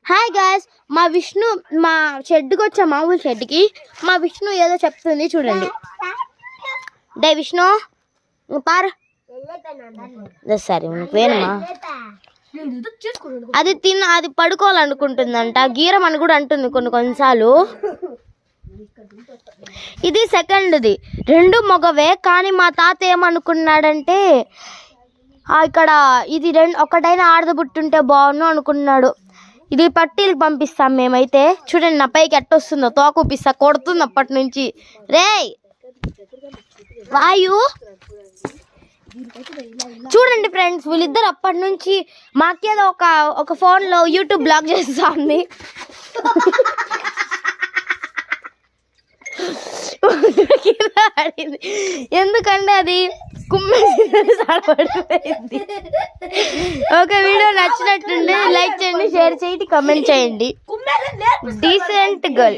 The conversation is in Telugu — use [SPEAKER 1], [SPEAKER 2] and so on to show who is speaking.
[SPEAKER 1] హాయ్ గాయ్స్, మా విష్ణు మా షెడ్కి వచ్చా, మామూలు షెడ్కి. మా విష్ణు ఏదో చెప్తుంది చూడండి. డే విష్ణు పారు సరే వేణమా అది అది పడుకోవాలనుకుంటుందంట. గీరం అని కూడా అంటుంది కొన్నిసార్లు. ఇది సెకండ్ది, రెండు మగవే. కానీ మా తాత ఏమనుకున్నాడంటే ఇక్కడ ఇది ఒకటైనా ఆడదబుట్టుంటే బాగుండు అనుకున్నాడు. ఇది పట్టీలు పంపిస్తాం మేమైతే. చూడండి నా పైకి ఎట్టొస్తుందో, తోకూపిస్తా, కొడుతుంది అప్పటి నుంచి. రే వాయు చూడండి ఫ్రెండ్స్, వీళ్ళిద్దరు అప్పటి నుంచి మాకేదో ఒక ఫోన్లో యూట్యూబ్ బ్లాగ్ చేస్తా ఉంది. ఎందుకంటే అది కుమ్మేసి. ఒక వీడియో నచ్చినట్టుండే లైక్ చేయండి, షేర్ చేయండి, కమెంట్ చేయండి. Decent girl.